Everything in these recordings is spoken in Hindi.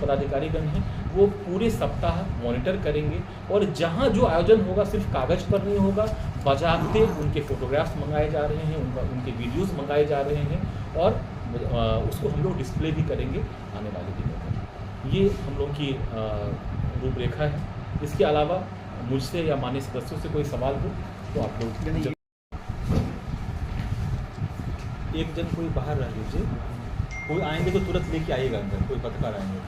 पदाधिकारीगण हैं वो पूरे सप्ताह मॉनिटर करेंगे और जहां जो आयोजन होगा सिर्फ कागज़ पर नहीं होगा, बजाते उनके फोटोग्राफ्स मंगाए जा रहे हैं, उनके वीडियोस मंगाए जा रहे हैं और उसको हम लोग डिस्प्ले भी करेंगे आने वाले दिनों में। ये हम लोग की रूपरेखा है। इसके अलावा मुझसे या माननीय सदस्यों से कोई सवाल हो तो आप लोग एक जन कोई बाहर रह लीजिए, कोई आएंगे तो तुरंत लेके आइएगा अंदर, कोई पत्रकार आएंगे।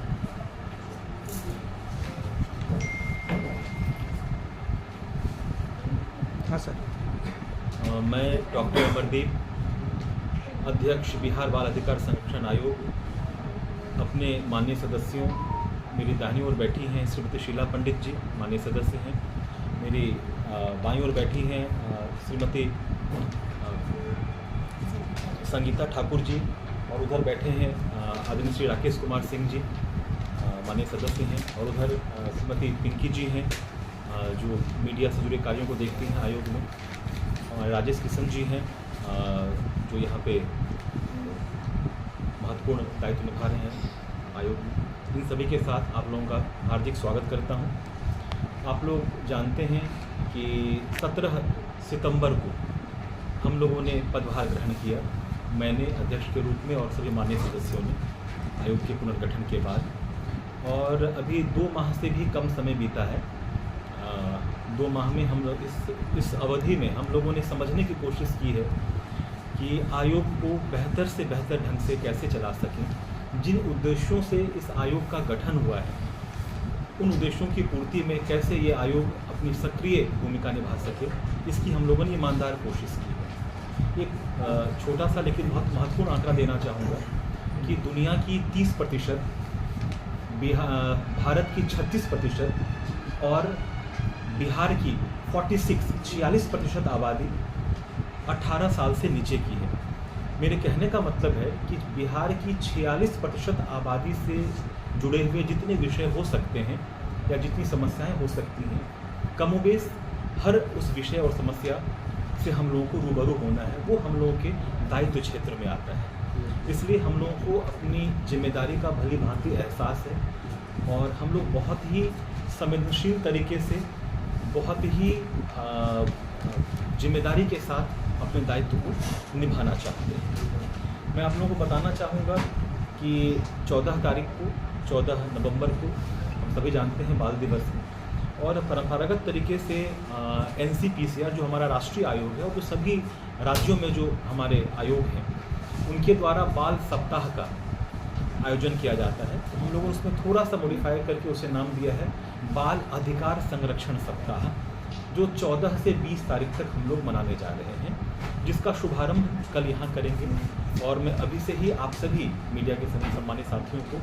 हाँ सर। मैं डॉक्टर अमरदीप, अध्यक्ष बिहार बाल अधिकार संरक्षण आयोग, अपने माननीय सदस्यों, मेरी दाहिनी ओर बैठी हैं श्रीमती शीला पंडित जी, माननीय सदस्य हैं। मेरी बाईं ओर बैठी हैं श्रीमती संगीता ठाकुर जी और उधर बैठे हैं आदरणीय श्री राकेश कुमार सिंह जी, माननीय सदस्य हैं। और उधर श्रीमती पिंकी जी हैं जो मीडिया से जुड़े कार्यों को देखती हैं आयोग में। हमारे राजेश किशन जी हैं जो यहाँ पे महत्वपूर्ण दायित्व निभा रहे हैं आयोग में। इन सभी के साथ आप लोगों का हार्दिक स्वागत करता हूँ। आप लोग जानते हैं कि 17 सितंबर को हम लोगों ने पदभार ग्रहण किया, मैंने अध्यक्ष के रूप में और सभी माननीय सदस्यों ने आयोग के पुनर्गठन के बाद। और अभी 2 माह से भी कम समय बीता है। 2 माह में हम लोग इस अवधि में हम लोगों ने समझने की कोशिश की है कि आयोग को बेहतर से बेहतर ढंग से कैसे चला सकें। जिन उद्देश्यों से इस आयोग का गठन हुआ है उन उद्देश्यों की पूर्ति में कैसे ये आयोग अपनी सक्रिय भूमिका निभा सके, इसकी हम लोगों ने ईमानदार कोशिश की है। एक छोटा सा लेकिन बहुत महत्वपूर्ण आंकड़ा देना चाहूँगा कि दुनिया की 30%, भारत की 36% और बिहार की 46% आबादी 18 साल से नीचे की है। मेरे कहने का मतलब है कि बिहार की 46% आबादी से जुड़े हुए जितने विषय हो सकते हैं या जितनी समस्याएं हो सकती हैं, कमोबेश हर उस विषय और समस्या से हम लोगों को रूबरू होना है, वो हम लोगों के दायित्व क्षेत्र में आता है। इसलिए हम लोगों को अपनी जिम्मेदारी का भली भांति एहसास है और हम लोग बहुत ही संवेदनशील तरीके से, बहुत ही जिम्मेदारी के साथ अपने दायित्व को निभाना चाहते हैं। मैं आप लोगों को बताना चाहूँगा कि 14 तारीख को, 14 नवंबर को हम सभी जानते हैं बाल दिवस है और परंपरागत तरीके से NCPCR जो हमारा राष्ट्रीय आयोग है और जो सभी राज्यों में जो हमारे आयोग हैं उनके द्वारा बाल सप्ताह का आयोजन किया जाता है। तो हम लोगों ने उसमें थोड़ा सा मॉडिफाई करके उसे नाम दिया है बाल अधिकार संरक्षण सप्ताह, जो 14 से 20 तारीख तक हम लोग मनाने जा रहे हैं, जिसका शुभारंभ कल यहाँ करेंगे। और मैं अभी से ही आप सभी मीडिया के सभी सम्मानित साथियों को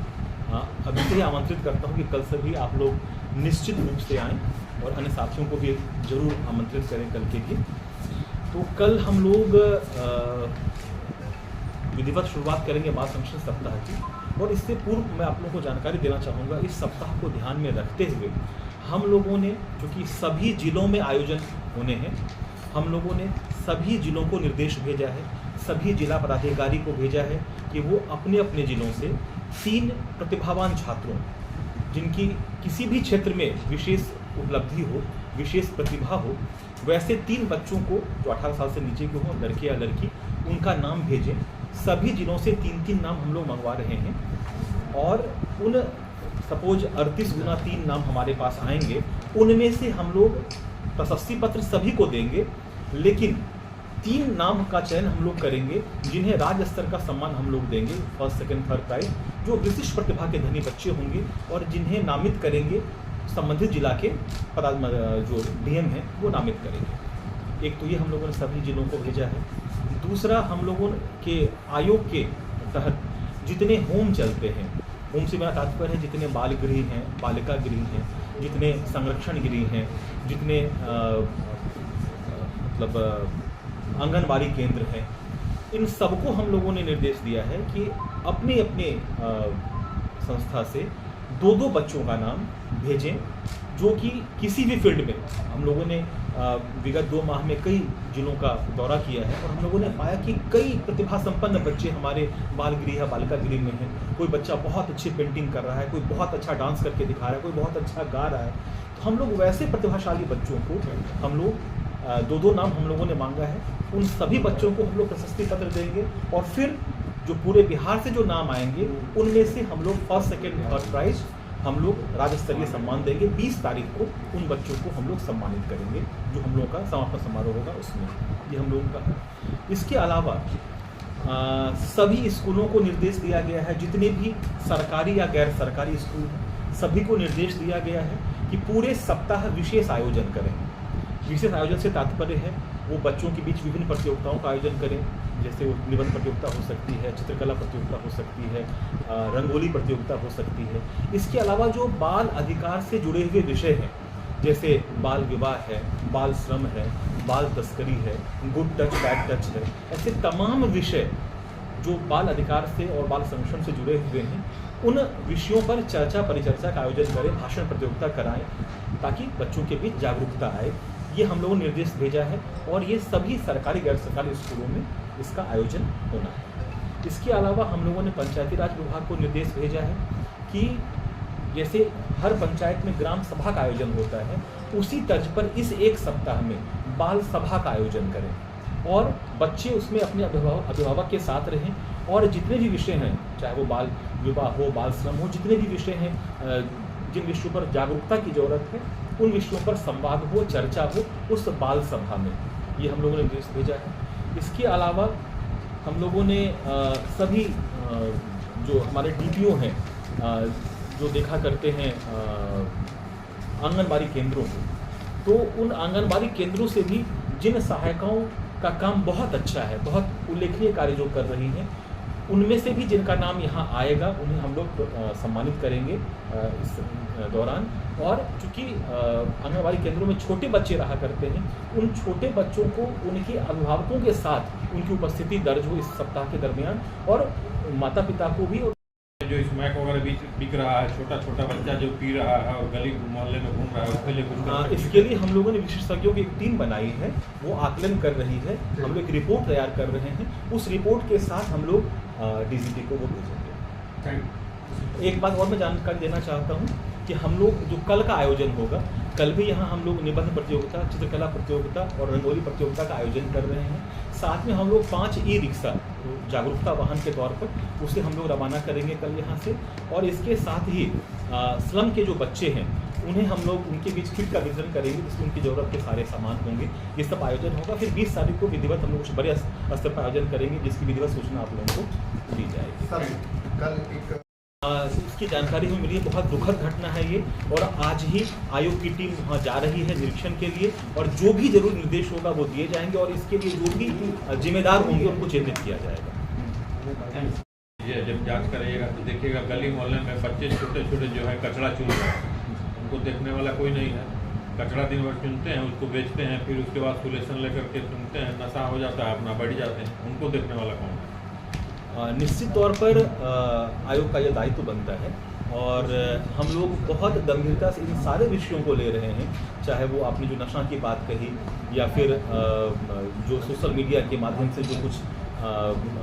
अभी से ही आमंत्रित करता हूँ कि कल सभी आप लोग निश्चित रूप से आएँ और अन्य साथियों को भी जरूर आमंत्रित करें कल के लिए। तो कल हम लोग विधिवत शुरुआत करेंगे बाल संरक्षण सप्ताह की। और इससे पूर्व मैं आप लोगों को जानकारी देना चाहूँगा, इस सप्ताह को ध्यान में रखते हुए हम लोगों ने, क्योंकि सभी जिलों में आयोजन होने हैं, हम लोगों ने सभी जिलों को निर्देश भेजा है, सभी जिला पदाधिकारी को भेजा है कि वो अपने अपने जिलों से 3 प्रतिभावान छात्रों जिनकी किसी भी क्षेत्र में विशेष उपलब्धि हो, विशेष प्रतिभा हो, वैसे 3 बच्चों को जो 18 साल से नीचे के हों, लड़के या लड़की, उनका नाम भेजें। सभी जिलों से 3-3 नाम हम लोग मंगवा रहे हैं और उन सपोज 38 गुना 3 नाम हमारे पास आएंगे, उनमें से हम लोग प्रशस्ति पत्र सभी को देंगे, लेकिन 3 नाम का चयन हम लोग करेंगे जिन्हें राज्य स्तर का सम्मान हम लोग देंगे, फर्स्ट सेकंड थर्ड प्राइज, जो विशिष्ट प्रतिभा के धनी बच्चे होंगे और जिन्हें नामित करेंगे संबंधित जिला के जो DM हैं वो नामित करेंगे। एक तो ये हम लोगों ने सभी जिलों को भेजा है। दूसरा, हम लोगों के आयोग के तहत जितने होम चलते हैं, होम से मेरा तात्पर्य है जितने बाल गृह हैं, बालिका गृह हैं, जितने संरक्षण गृह हैं, जितने मतलब आंगनबाड़ी केंद्र हैं, इन सबको हम लोगों ने निर्देश दिया है कि अपने अपने संस्था से 2-2 बच्चों का नाम भेजें जो कि किसी भी फील्ड में हम लोगों ने विगत 2 माह में कई जिलों का दौरा किया है और हम लोगों ने पाया कि कई प्रतिभा संपन्न बच्चे हमारे बाल गृह या बालिका गृह में हैं। कोई बच्चा बहुत अच्छी पेंटिंग कर रहा है, कोई बहुत अच्छा डांस करके दिखा रहा है, कोई बहुत अच्छा गा रहा है। तो हम लोग वैसे प्रतिभाशाली बच्चों को हम लोग 2-2 नाम हम लोगों ने मांगा है, उन सभी बच्चों को हम लोग प्रशस्ति पत्र देंगे और फिर जो पूरे बिहार से जो नाम आएंगे उनमें से हम लोग फर्स्ट, सेकेंड, थर्ड प्राइज हम लोग राज्य स्तरीय सम्मान देंगे। 20 तारीख को उन बच्चों को हम लोग सम्मानित करेंगे जो हम लोगों का समापन समारोह होगा उसमें। ये हम लोगों का है। इसके अलावा सभी स्कूलों को निर्देश दिया गया है, जितने भी सरकारी या गैर सरकारी स्कूल हैं सभी को निर्देश दिया गया है कि पूरे सप्ताह विशेष आयोजन करें। विशेष आयोजन से तात्पर्य है वो बच्चों के बीच विभिन्न प्रतियोगिताओं का आयोजन करें, जैसे वो निबंध प्रतियोगिता हो सकती है, चित्रकला प्रतियोगिता हो सकती है, रंगोली प्रतियोगिता हो सकती है। इसके अलावा जो बाल अधिकार से जुड़े हुए विषय हैं जैसे बाल विवाह है, बाल श्रम है, बाल तस्करी है, गुड टच बैड टच है, ऐसे तमाम विषय जो बाल अधिकार से और बाल संरक्षण से जुड़े हुए हैं उन विषयों पर चर्चा परिचर्चा का आयोजन करें, भाषण प्रतियोगिता कराएं ताकि बच्चों के बीच जागरूकता आए। ये हम लोगों ने निर्देश भेजा है और ये सभी सरकारी गैर सरकारी स्कूलों में इसका आयोजन होना है। इसके अलावा हम लोगों ने पंचायती राज विभाग को निर्देश भेजा है कि जैसे हर पंचायत में ग्राम सभा का आयोजन होता है उसी तर्ज पर इस एक सप्ताह में बाल सभा का आयोजन करें और बच्चे उसमें अपने अभिभावक के साथ रहें और जितने भी विषय हैं, चाहे वो बाल विवाह हो, बाल श्रम हो, जितने भी विषय हैं जिन विषयों पर जागरूकता की जरूरत है उन विषयों पर संवाद हो, चर्चा हो उस बाल सभा में। ये हम लोगों ने निर्देश भेजा है। इसके अलावा हम लोगों ने सभी जो हमारे डीपीओ हैं जो देखा करते हैं आंगनबाड़ी केंद्रों को, तो उन आंगनबाड़ी केंद्रों से भी जिन सहायिकाओं का काम बहुत अच्छा है, बहुत उल्लेखनीय कार्य जो कर रही हैं, उनमें से भी जिनका नाम यहाँ आएगा उन्हें हम लोग सम्मानित करेंगे इस दौरान। और चूँकि आंगनबाड़ी केंद्रों में छोटे बच्चे रहा करते हैं, उन छोटे बच्चों को उनके अभिभावकों के साथ उनकी उपस्थिति दर्ज हो इस सप्ताह के दरमियान और माता पिता को भी। जो स्मैक वगैरह बिक रहा है, छोटा छोटा बच्चा जो पी रहा है और गली मोहल्ले में घूम रहा है, उसके लिए कुछ इसके लिए हम लोगों ने विशेषज्ञों की एक टीम बनाई है, वो आकलन कर रही है। हम लोग एक रिपोर्ट तैयार कर रहे हैं, उस रिपोर्ट के साथ हम लोग डीजीपी को वो भेजेंगे। एक बात और मैं जानकारी देना चाहता हूँ कि हम लोग जो कल का आयोजन होगा, कल भी यहाँ हम लोग निबंध प्रतियोगिता, चित्रकला प्रतियोगिता और रंगोली प्रतियोगिता का आयोजन कर रहे हैं। साथ में हम लोग 5 ई-रिक्शा जागरूकता वाहन के तौर पर उसे हम लोग रवाना करेंगे कल यहाँ से। और इसके साथ ही स्लम के जो बच्चे हैं उन्हें हम लोग उनके बीच किट का वितरण करेंगे जिसमें उनकी ज़रूरत के सारे सामान होंगे। ये सब आयोजन होगा। फिर 20 तारीख को विधिवत हम लोग कुछ बड़े स्तर पर आयोजन करेंगे जिसकी विधिवत सूचना आप लोगों को दी जाएगी। सर कल एक इसकी जानकारी हमें मिली है, बहुत दुखद घटना है ये, और आज ही आयोग की टीम वहाँ जा रही है निरीक्षण के लिए और जो भी जरूरी निर्देश होगा वो दिए जाएंगे और इसके लिए जो भी जिम्मेदार होंगे उनको चिन्हित किया जाएगा। ये जब जांच करिएगा तो देखिएगा गली मोहल्ले में बच्चे छोटे छोटे जो है कचरा चुन रहे हैं, उनको देखने वाला कोई नहीं है। कचरा दिन भर चुनते हैं, उसको बेचते हैं, फिर उसके बाद सोल्यूशन लेकर के सुनते हैं, नशा हो जाता है, अपना बढ़ जाते हैं। उनको देखने वाला कौन है? निश्चित तौर पर आयोग का यह दायित्व बनता है और हम लोग बहुत गंभीरता से इन सारे विषयों को ले रहे हैं, चाहे वो आपने जो नशा की बात कही या फिर जो सोशल मीडिया के माध्यम से जो कुछ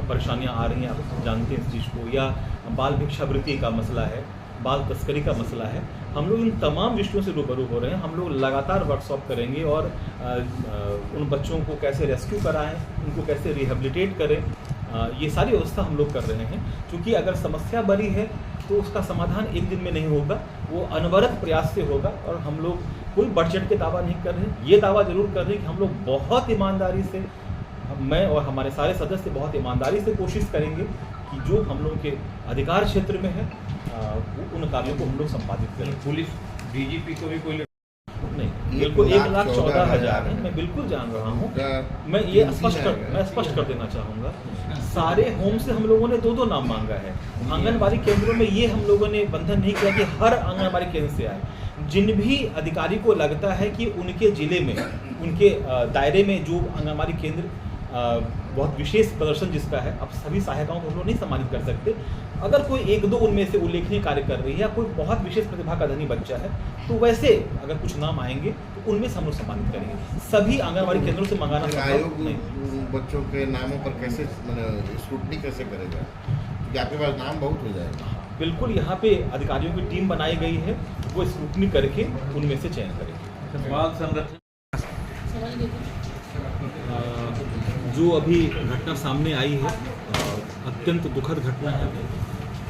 परेशानियां आ रही हैं, आप जानते हैं इस चीज़ को, या बाल भिक्षावृत्ति का मसला है, बाल तस्करी का मसला है। हम लोग इन तमाम विषयों से रूबरू हो रहे हैं। हम लोग लगातार वर्कशॉप करेंगे और उन बच्चों को कैसे रेस्क्यू कराएं, उनको कैसे रिहेबिलिटेट करें, ये सारी व्यवस्था हम लोग कर रहे हैं। क्योंकि अगर समस्या बड़ी है तो उसका समाधान एक दिन में नहीं होगा, वो अनवरत प्रयास से होगा। और हम लोग कोई बढ़ चढ़ के दावा नहीं कर रहे हैं, ये दावा जरूर कर रहे हैं कि हम लोग बहुत ईमानदारी से, मैं और हमारे सारे सदस्य बहुत ईमानदारी से कोशिश करेंगे कि जो हम लोग के अधिकार क्षेत्र में है उन कार्यों को हम लोग संपादित करें। पुलिस डीजीपी को भी कोई नहीं, बिल्कुल 1,14,000 है, मैं बिल्कुल जान रहा हूँ। मैं ये स्पष्ट कर देना चाहूँगा, सारे होम से हम लोगों ने 2-2 नाम मांगा है। आंगनबाड़ी केंद्रों में ये हम लोगों ने बंधन नहीं किया कि हर आंगनबाड़ी केंद्र से आए। जिन भी अधिकारी को लगता है कि उनके ज़िले में, उनके दायरे में जो आंगनबाड़ी केंद्र बहुत विशेष प्रदर्शन जिसका है, अब सभी सहायिकाओं को हम लोग नहीं सम्मानित कर सकते, अगर कोई एक दो उनमें से उल्लेखनीय कार्य कर रही है या कोई बहुत विशेष प्रतिभा का धनी बच्चा है तो वैसे अगर कुछ नाम आएंगे तो उनमें से हम लोग सम्मानित करेंगे। सभी आंगनबाड़ी केंद्रों से मंगाना संभव आयोग नहीं। बच्चों के नामों पर कैसे स्क्रूटनी कैसे करेगा, क्योंकि आपके पास नाम बहुत हो जाएगा। बिल्कुल, यहाँ पे अधिकारियों की टीम बनाई गई है, वो स्क्रूटनी करके उनमें से चयन करेगी। बाल संरक्षण जो अभी घटना सामने आई है अत्यंत दुखद घटना है।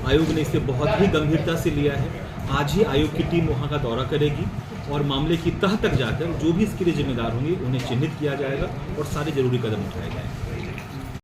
आयोग ने इसे बहुत ही गंभीरता से लिया है। आज ही आयोग की टीम वहाँ का दौरा करेगी और मामले की तह तक जाकर जो भी इसके लिए जिम्मेदार होंगे उन्हें चिन्हित किया जाएगा और सारे जरूरी कदम उठाए जाएंगे।